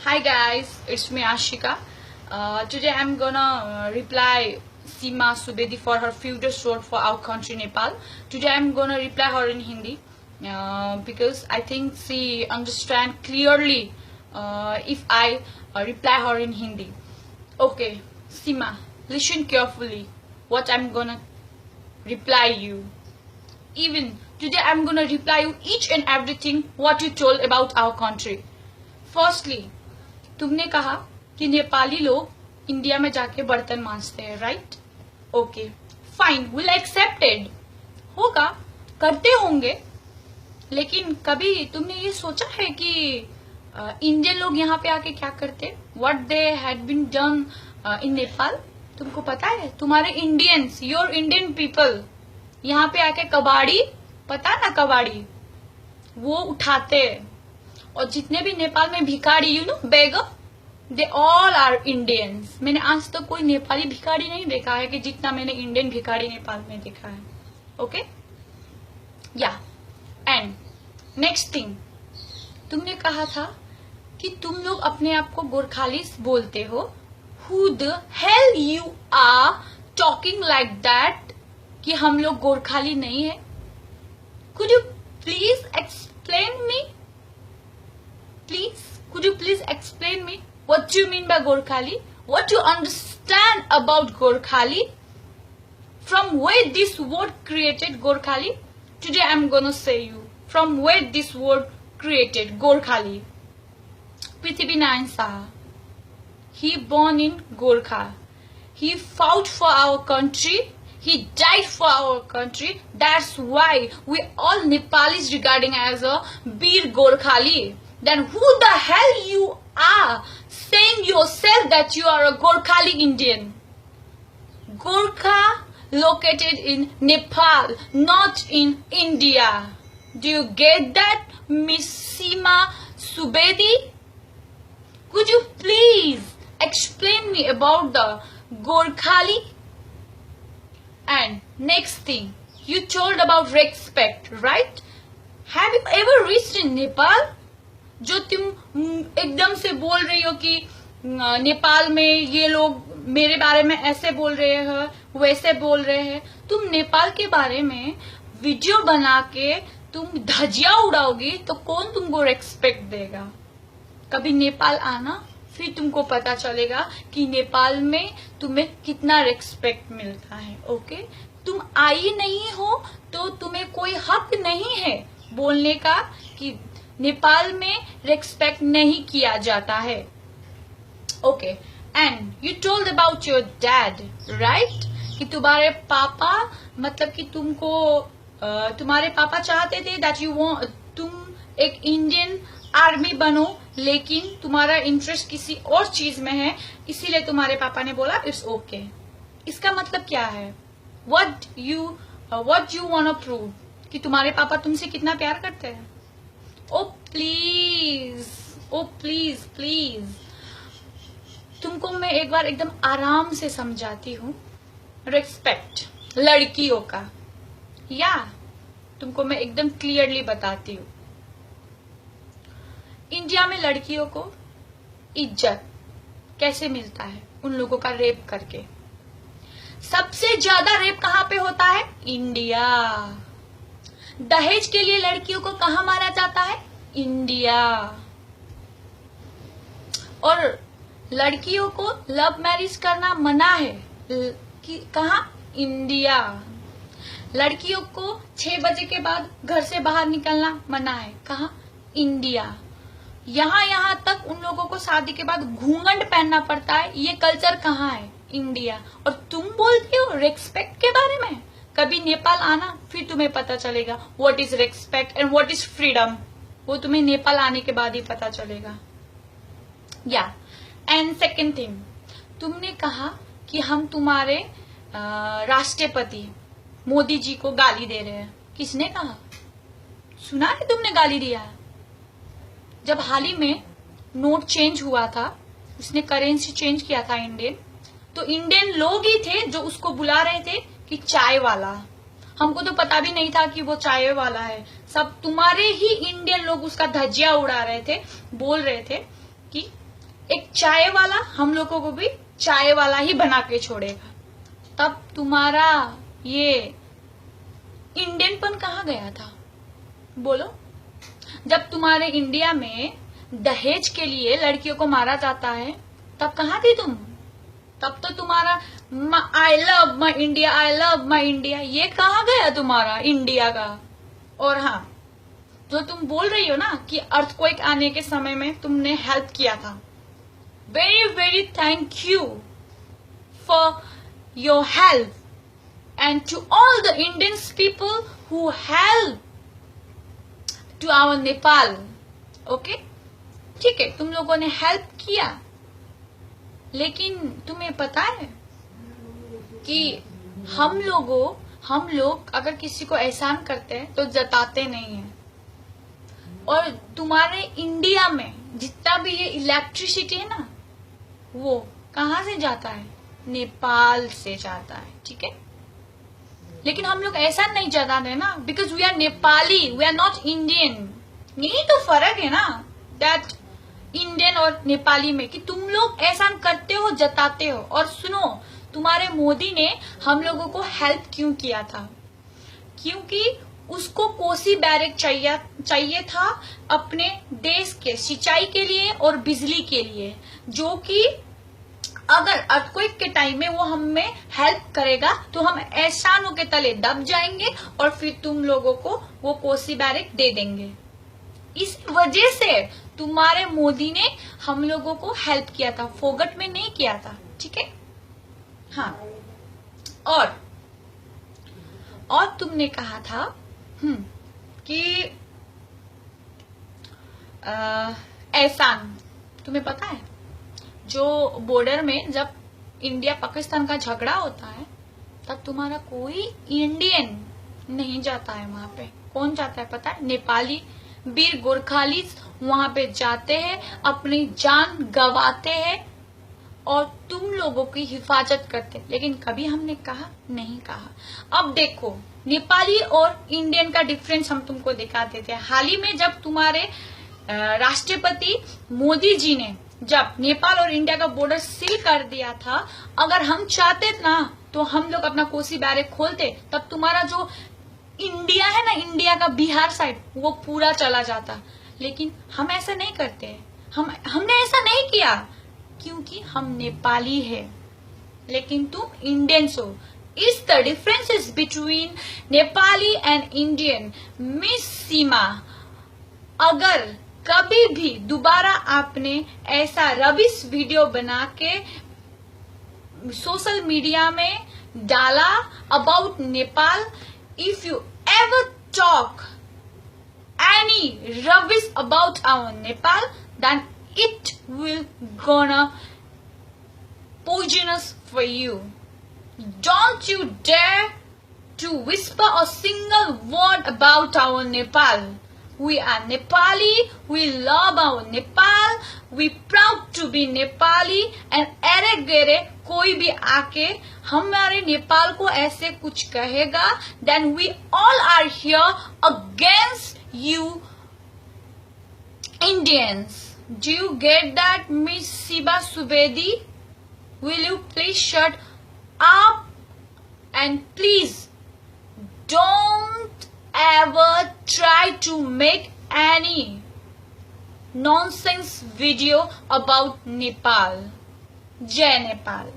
Hi guys, it's me Ashika. Today I'm gonna reply Seema Subedi for her future role for our country Nepal. Today I'm gonna reply her in Hindi because I think she understand clearly if I reply her in Hindi. Okay, Seema, listen carefully what I'm gonna reply you. Even today I'm gonna reply you each and everything what you told about our country. Firstly, तुमने कहा कि नेपाली लोग India में जाके बर्तन मांजते हैं, right? Okay fine, will accepted, होगा, करते होंगे, लेकिन कभी तुमने ये सोचा है कि इंडियन लोग यहाँ पे आके क्या करते? What they had been done in Nepal? तुमको पता है? तुम्हारे इंडियंस, योर इंडियन पीपल यहाँ पे आके कबाड़ी, पता ना कबाड़ी, वो उठाते हैं। और जितने भी नेपाल में भिखारी, you know, beggar, they all are Indians. मैंने आज तक कोई नेपाली भिखारी नहीं देखा है कि जितना मैंने इंडियन भिखारी नेपाल में देखा है। ओके या एंड नेक्स्ट थिंग, तुमने कहा था कि तुम लोग अपने आप को गोरखालीस बोलते हो। Who the hell you are talking like that कि हम लोग गोरखाली नहीं है? Could you please explain me? Please, could you please explain me what do you mean by Gorkhali? What do you understand about Gorkhali? From where this word created Gorkhali? Today I'm gonna say you from where this word created Gorkhali. Prithvi Narayan Saha. He born in Gorkha. He fought for our country. He died for our country. That's why we all Nepalis regarding as a Bir Gorkhali. Then who the hell you are saying yourself that you are a Gorkhali Indian? Gorkha located in Nepal, not in India. Do you get that, Miss Seema Subedi? Could you please explain me about the Gorkhali? And next thing, you told about respect, right? Have you ever reached in Nepal? जो तुम एकदम से बोल रही हो कि नेपाल में ये लोग मेरे बारे में ऐसे बोल रहे हैं, वैसे बोल रहे हैं। तुम नेपाल के बारे में वीडियो बना के तुम धजिया उड़ाओगी तो कौन तुमको रेस्पेक्ट देगा? कभी नेपाल आना, फिर तुमको पता चलेगा कि नेपाल में तुम्हें कितना रेस्पेक्ट मिलता है। ओके, तुम आई नहीं हो तो तुम्हें कोई हक नहीं है बोलने का कि नेपाल में रेस्पेक्ट नहीं किया जाता है। Okay and you told about your dad, right? कि तुम्हारे पापा, मतलब कि तुमको तुम्हारे पापा चाहते थे दैट यू वांट, तुम एक इंडियन आर्मी बनो, लेकिन तुम्हारा इंटरेस्ट किसी और चीज में है, इसीलिए तुम्हारे पापा ने बोला इट्स ओके। इसका मतलब क्या है? What you want to prove कि तुम्हारे पापा तुमसे कितना प्यार करते हैं? Oh please, oh please please, तुमको मैं एक बार एकदम आराम से समझाती हूँ। रेस्पेक्ट लड़कियों का, या तुमको मैं एकदम क्लियरली बताती हूँ। इंडिया में लड़कियों को इज्जत कैसे मिलता है? उन लोगों का रेप करके। सबसे ज्यादा रेप कहाँ पे होता है? इंडिया। दहेज के लिए लड़कियों को कहाँ मारा जाता है? इंडिया। और लड़कियों को लव मैरिज करना मना है कि कहाँ? इंडिया। लड़कियों को 6 बजे के बाद घर से बाहर निकलना मना है, कहाँ? इंडिया। यहाँ तक उन लोगों को शादी के बाद घूंघट पहनना पड़ता है, ये कल्चर कहाँ है? इंडिया। और तुम बोलती हो रेस्पेक्ट के बारे में? कभी नेपाल आना, फिर तुम्हें पता चलेगा what is respect and what is freedom. वो तुम्हें नेपाल आने के बाद ही पता चलेगा। या एंड सेकेंड थिंग, तुमने कहा कि हम तुम्हारे राष्ट्रपति मोदी जी को गाली दे रहे हैं। किसने कहा? सुना है तुमने गाली दिया है? जब हाल ही में नोट चेंज हुआ था, उसने करेंसी चेंज किया था इंडियन, तो इंडियन लोग ही थे जो उसको बुला रहे थे कि चाय वाला। हमको तो पता भी नहीं था कि वो चाय वाला है। सब तुम्हारे ही इंडियन लोग उसका धज्जिया उड़ा रहे थे, बोल रहे थे कि एक चाय वाला हम लोगों को भी चाय वाला ही बना के छोड़ेगा। तब तुम्हारा ये इंडियनपन कहाँ गया था? बोलो। जब तुम्हारे इंडिया में दहेज के लिए लड़कियों को मारा जाता है, तब कहाँ थी तुम? तब तो तुम्हारा I love my India, I love my India, ये कहाँ गया तुम्हारा इंडिया का? और हाँ, जो तुम बोल रही हो ना कि अर्थक्वेक आने के समय में तुमने हेल्प किया था, very very thank you for your help and to all the Indians people who help to our Nepal. Okay, ठीक है, तुम लोगों ने हेल्प किया, लेकिन तुम्हें पता है कि हम लोग अगर किसी को एहसान करते हैं तो जताते नहीं हैं। और तुम्हारे इंडिया में जितना भी ये इलेक्ट्रिसिटी है ना, वो कहाँ से जाता है? नेपाल से जाता है, ठीक है। लेकिन हम लोग ऐसा नहीं जताते ना, because we are Nepali, we are not Indian. यही तो फर्क है ना, दैट इंडियन और नेपाली में, कि तुम लोग एहसान करते हो, जताते हो। और सुनो, तुम्हारे मोदी ने हम लोगों को हेल्प क्यों किया था? क्योंकि उसको कोसी बैरक चाहिए था अपने देश के सिंचाई के लिए और बिजली के लिए, जो कि अगर अर्थक्वेक के टाइम में वो हमें हेल्प करेगा तो हम एहसानों के तले दब जाएंगे और फिर तुम लोगों को वो कोसी बैरक दे देंगे। इस वजह से तुम्हारे मोदी ने हम लोगों को हेल्प किया था, फोगट में नहीं किया था, ठीक है। हाँ, और तुमने कहा था कि एहसान, तुम्हें पता है जो बॉर्डर में जब इंडिया पाकिस्तान का झगड़ा होता है, तब तुम्हारा कोई इंडियन नहीं जाता है वहां पे। कौन जाता है पता है? नेपाली वीर गोरखालीस वहां पे जाते हैं, अपनी जान गंवाते हैं और तुम लोगों की हिफाजत करते। लेकिन कभी हमने कहा नहीं कहा। अब देखो, नेपाली और इंडियन का डिफरेंस हम तुमको दिखाते थे। हाल ही में जब तुम्हारे राष्ट्रपति मोदी जी ने जब नेपाल और इंडिया का बॉर्डर सील कर दिया था, अगर हम चाहते ना तो हम लोग अपना कोसी बैरक खोलते, तब तुम्हारा जो इंडिया है ना, इंडिया का बिहार साइड, वो पूरा चला जाता। लेकिन हम ऐसा नहीं करते, हमने ऐसा नहीं किया क्योंकि हम नेपाली है, लेकिन तुम इंडियंस हो। Is the differences between Nepali and Indian. Miss Seema, अगर कभी भी दोबारा आपने ऐसा रबिश वीडियो बना के सोशल मीडिया में डाला about Nepal, if you ever talk any rubbish about our Nepal, then it will gonna poisonous for you. Don't you dare to whisper a single word about our Nepal. We are Nepali, we love our Nepal, we proud to be Nepali, and अरे गेरे कोई भी आके हमारे नेपाल को ऐसे कुछ कहेगा, then we all are here against you Indians. Do you get that, Miss Siba Subedi? Will you please shut up and please don't ever try to make any nonsense video about Nepal. Jai Nepal.